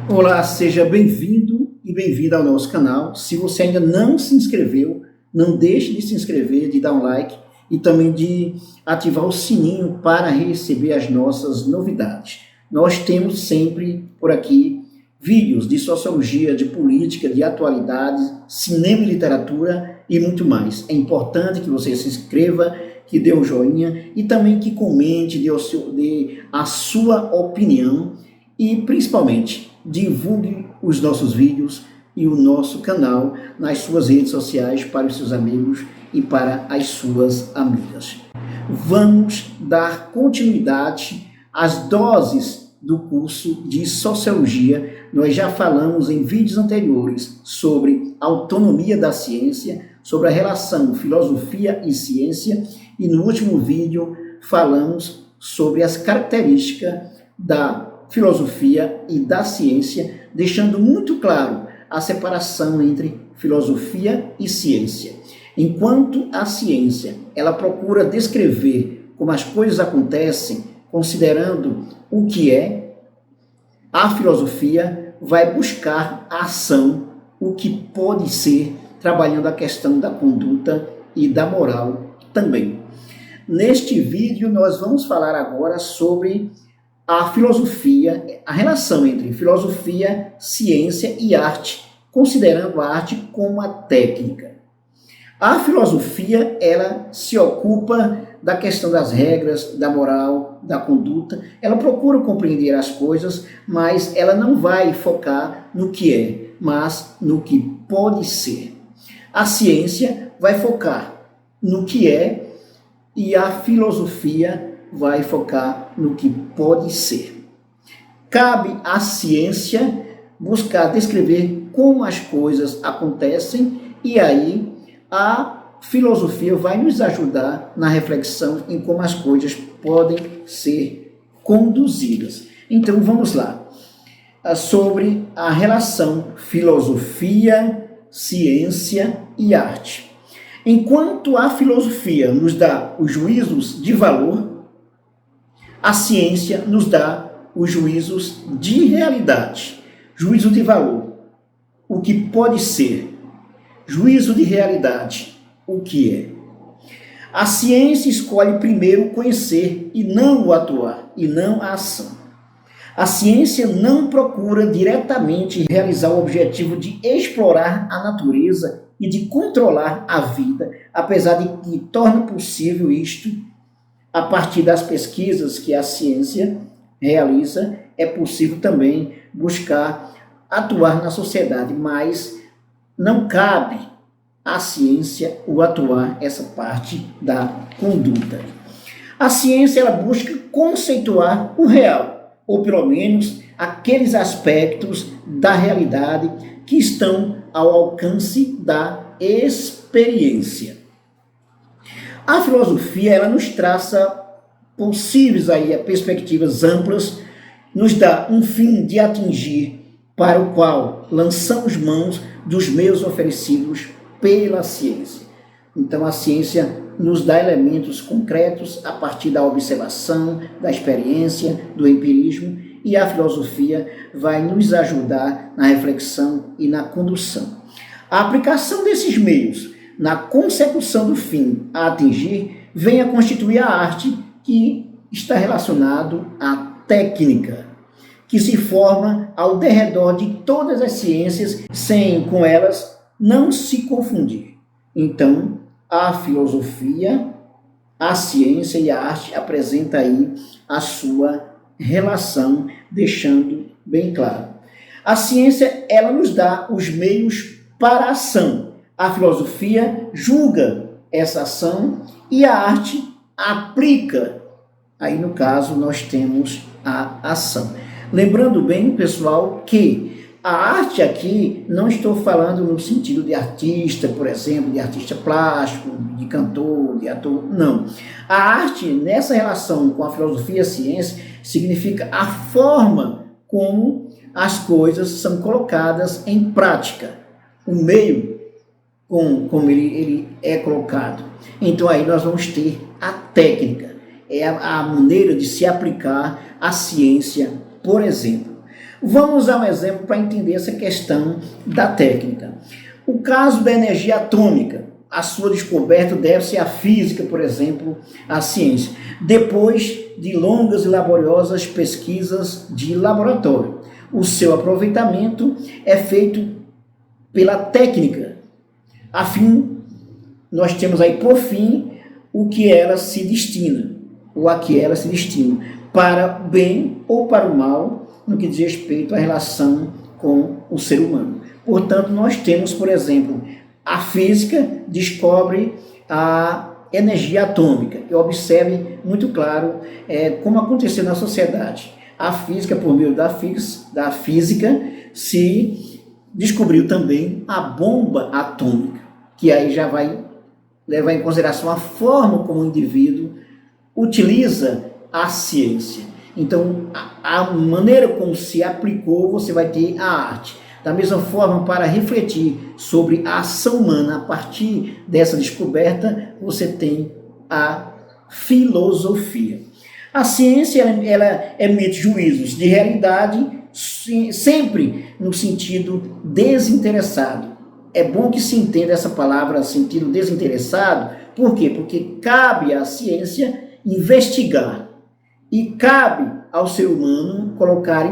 Olá, seja bem-vindo e bem-vinda ao nosso canal. Se você ainda não se inscreveu, não deixe de se inscrever, de dar um like e também de ativar o sininho para receber as nossas novidades. Nós temos sempre por aqui vídeos de sociologia, de política, de atualidades, cinema e literatura e muito mais. É importante que você se inscreva, que dê um joinha e também que comente, dê a sua opinião e principalmente divulgue os nossos vídeos e o nosso canal nas suas redes sociais para os seus amigos e para as suas amigas. Vamos dar continuidade às doses do curso de Sociologia. Nós já falamos em vídeos anteriores sobre a autonomia da ciência, sobre a relação filosofia e ciência, e no último vídeo falamos sobre as características da filosofia e da ciência, deixando muito claro a separação entre filosofia e ciência. Enquanto a ciência, ela procura descrever como as coisas acontecem, considerando o que é, a filosofia vai buscar a ação, o que pode ser, trabalhando a questão da conduta e da moral também. Neste vídeo, nós vamos falar agora sobre a filosofia, a relação entre filosofia, ciência e arte, considerando a arte como a técnica. A filosofia, ela se ocupa da questão das regras, da moral, da conduta. Ela procura compreender as coisas, mas ela não vai focar no que é, mas no que pode ser. A ciência vai focar no que é e a filosofia vai focar no que pode ser. Cabe à ciência buscar descrever como as coisas acontecem e aí a filosofia vai nos ajudar na reflexão em como as coisas podem ser conduzidas. Então vamos lá, sobre a relação filosofia, ciência e arte. Enquanto a filosofia nos dá os juízos de valor, a ciência nos dá os juízos de realidade. Juízo de valor, o que pode ser. Juízo de realidade, o que é. A ciência escolhe primeiro o conhecer e não o atuar, e não a ação. A ciência não procura diretamente realizar o objetivo de explorar a natureza e de controlar a vida, apesar de que torna possível isto a partir das pesquisas que a ciência realiza. É possível também buscar atuar na sociedade, mas não cabe à ciência o atuar essa parte da conduta. A ciência ela busca conceituar o real, ou pelo menos aqueles aspectos da realidade que estão ao alcance da experiência. A filosofia ela nos traça possíveis perspectivas amplas, nos dá um fim de atingir para o qual lançamos mãos dos meios oferecidos pela ciência. Então a ciência nos dá elementos concretos a partir da observação, da experiência, do empirismo, e a filosofia vai nos ajudar na reflexão e na condução. A aplicação desses meios na consecução do fim a atingir vem a constituir a arte, que está relacionado à técnica, que se forma ao derredor de todas as ciências, sem com elas não se confundir. Então, a filosofia, a ciência e a arte apresentam aí a sua relação, deixando bem claro. A ciência, ela nos dá os meios para a ação. A filosofia julga essa ação e a arte aplica. Aí, no caso, nós temos a ação. Lembrando bem, pessoal, que a arte aqui, não estou falando no sentido de artista, por exemplo, de artista plástico, de cantor, de ator, não. A arte, nessa relação com a filosofia e a ciência, significa a forma como as coisas são colocadas em prática, o meio como ele é colocado. Então aí nós vamos ter a técnica, é a maneira de se aplicar a ciência, por exemplo. Vamos a um exemplo para entender essa questão da técnica. O caso da energia atômica, a sua descoberta deve-se à física, por exemplo, à ciência, depois de longas e laboriosas pesquisas de laboratório. O seu aproveitamento é feito pela técnica. Nós temos aí, por fim, o que ela se destina, ou a que ela se destina, para o bem ou para o mal, no que diz respeito à relação com o ser humano. Portanto, nós temos, por exemplo, a física descobre a energia atômica. E observe muito claro como aconteceu na sociedade. A física, por meio da física, se descobriu também a bomba atômica, que aí já vai levar em consideração a forma como o indivíduo utiliza a ciência. Então, a maneira como se aplicou, você vai ter a arte. Da mesma forma, para refletir sobre a ação humana a partir dessa descoberta, você tem a filosofia. A ciência ela emite juízos de realidade sempre no sentido desinteressado. É bom que se entenda essa palavra, sentido desinteressado. Por quê? Porque cabe à ciência investigar e cabe ao ser humano colocar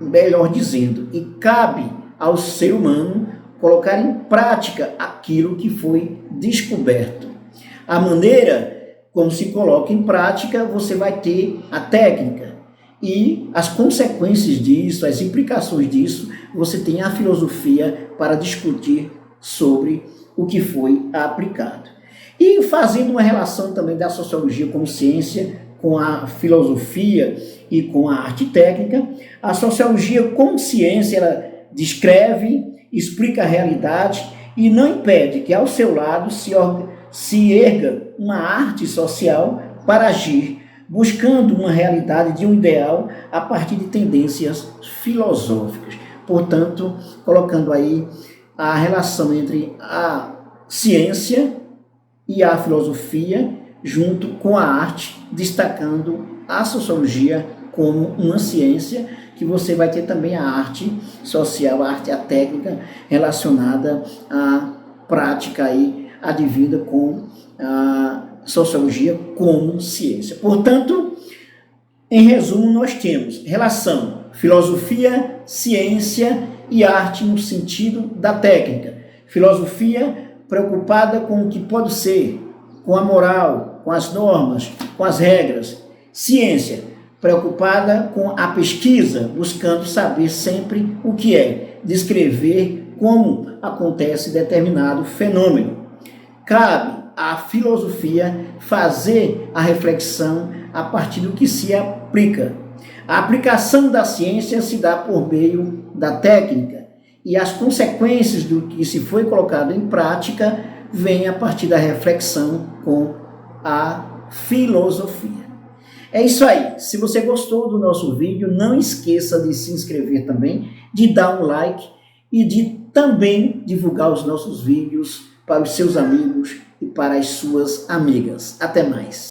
melhor dizendo, e cabe ao ser humano colocar em prática aquilo que foi descoberto. A maneira como se coloca em prática, você vai ter a técnica e as consequências disso, as implicações disso, você tem a filosofia para discutir sobre o que foi aplicado. E fazendo uma relação também da sociologia como ciência com a filosofia e com a arte técnica, a sociologia como ciência, ela descreve, explica a realidade e não impede que ao seu lado se erga uma arte social para agir, buscando uma realidade de um ideal a partir de tendências filosóficas. Portanto, colocando aí a relação entre a ciência e a filosofia, junto com a arte, destacando a sociologia como uma ciência, que você vai ter também a arte social, a arte, a técnica relacionada à prática aí, advinda com a sociologia como ciência. Portanto, em resumo, nós temos relação filosofia, ciência e arte no sentido da técnica. Filosofia preocupada com o que pode ser, com a moral, com as normas, com as regras. Ciência preocupada com a pesquisa, buscando saber sempre o que é, descrever como acontece determinado fenômeno. Cabe à filosofia fazer a reflexão a partir do que se aplica. A aplicação da ciência se dá por meio da técnica e as consequências do que se foi colocado em prática vêm a partir da reflexão com a filosofia. É isso aí. Se você gostou do nosso vídeo, não esqueça de se inscrever também, de dar um like e de também divulgar os nossos vídeos para os seus amigos e para as suas amigas. Até mais.